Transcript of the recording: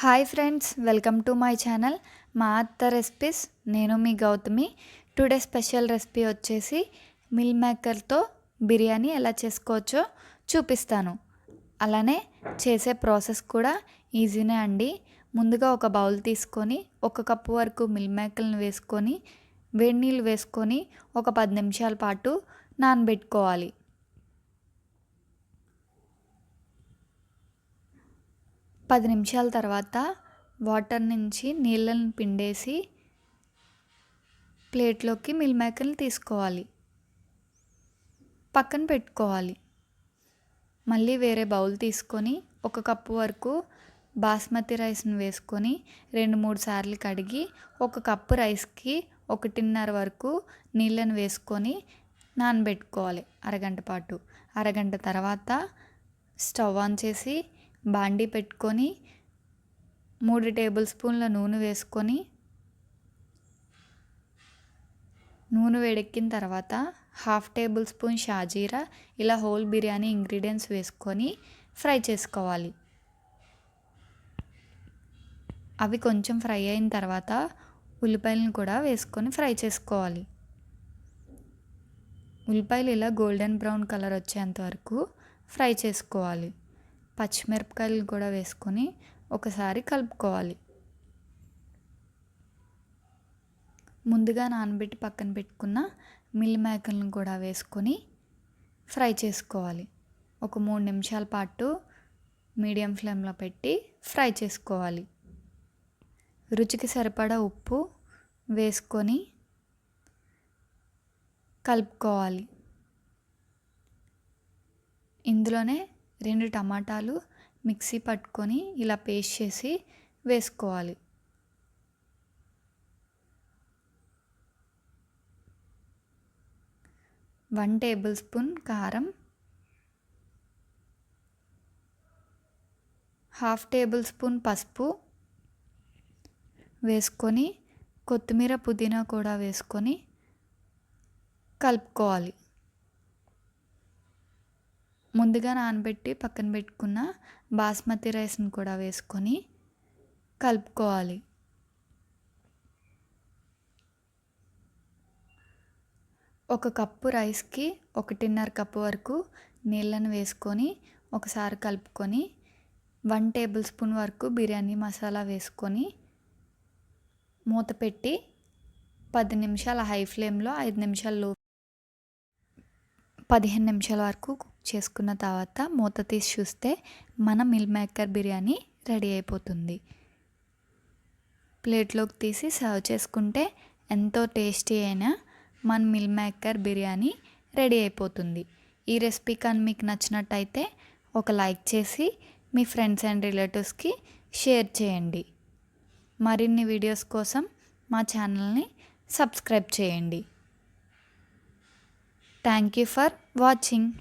Hi friends, welcome to my channel మా అత్త recipes. నేను మీ గౌతమి. టుడే స్పెషల్ రెసిపీ వచ్చేసి మిల్ మేకర్తో బిర్యానీ ఎలా చేసుకోవచ్చో చూపిస్తాను. అలానే చేసే ప్రాసెస్ కూడా ఈజీనే అండి. ముందుగా ఒక బౌల్ తీసుకొని 1 కప్పు వరకు మిల్ మేకర్ని వేసుకొని వేడి నీళ్ళు వేసుకొని ఒక 10 నిమిషాల పాటు నానబెట్టుకోవాలి. 10 నిమిషాల తర్వాత వాటర్ నుంచి నీళ్ళని పిండేసి ప్లేట్లోకి మిల్ మేకర్ని తీసుకోవాలి, పక్కన పెట్టుకోవాలి. మళ్ళీ వేరే బౌల్ తీసుకొని 1 కప్పు వరకు బాస్మతి రైస్ని వేసుకొని 2-3 సార్లు కడిగి 1 కప్పు రైస్కి 1.5 వరకు నీళ్ళని వేసుకొని నానబెట్టుకోవాలి అరగంట పాటు. అరగంట తర్వాత స్టవ్ ఆన్ చేసి బాండీ పెట్టుకొని 3 టేబుల్ స్పూన్ల నూనె వేసుకొని నూనె వేడెక్కిన తర్వాత 1/2 టేబుల్ స్పూన్ షాజీరా ఇలా హోల్ బిర్యానీ ఇంగ్రీడియంట్స్ వేసుకొని ఫ్రై చేసుకోవాలి. అవి కొంచెం ఫ్రై అయిన తర్వాత ఉల్లిపాయలను కూడా వేసుకొని ఫ్రై చేసుకోవాలి. ఉల్లిపాయలు ఇలా గోల్డెన్ బ్రౌన్ కలర్ వచ్చేంత వరకు ఫ్రై చేసుకోవాలి. పచ్చిమిరపకాయలు కూడా వేసుకొని ఒకసారి కలుపుకోవాలి. ముందుగా నానబెట్టి పక్కన పెట్టుకున్న మిల్ మేకర్లను కూడా వేసుకొని ఫ్రై చేసుకోవాలి. ఒక 3 నిమిషాల పాటు మీడియం ఫ్లేమ్లో పెట్టి ఫ్రై చేసుకోవాలి. రుచికి సరిపడా ఉప్పు వేసుకొని కలుపుకోవాలి. ఇందులోనే 2 టమాటాలు మిక్సీ పట్టుకొని ఇలా పేస్ట్ చేసి వేసుకోవాలి. 1 టేబుల్ స్పూన్ కారం, 1/2 టేబుల్ స్పూన్ పసుపు వేసుకొని కొత్తిమీర పుదీనా కూడా వేసుకొని కలుపుకోవాలి. ముందుగా నానబెట్టి పక్కన పెట్టుకున్న బాస్మతి రైస్ని కూడా వేసుకొని కలుపుకోవాలి. ఒక కప్పు రైస్కి 1.5 కప్పు వరకు నీళ్ళని వేసుకొని ఒకసారి కలుపుకొని 1 టేబుల్ స్పూన్ వరకు బిర్యానీ మసాలా వేసుకొని మూత పెట్టి 10 నిమిషాల హై ఫ్లేమ్లో 5 నిమిషాలు 15 నిమిషాల వరకు కుక్ చేసుకున్న తర్వాత మూత తీసి చూస్తే మన మిల్ మేకర్ బిర్యానీ రెడీ అయిపోతుంది. ప్లేట్లోకి తీసి సర్వ్ చేసుకుంటే ఎంతో టేస్టీ అయిన మన మిల్ మేకర్ బిర్యానీ రెడీ అయిపోతుంది. ఈ రెసిపీ కానీ మీకు నచ్చినట్టయితే ఒక లైక్ చేసి మీ ఫ్రెండ్స్ అండ్ రిలేటివ్స్కి షేర్ చేయండి. మరిన్ని వీడియోస్ కోసం మా ఛానల్ని సబ్స్క్రైబ్ చేయండి. Thank you for watching.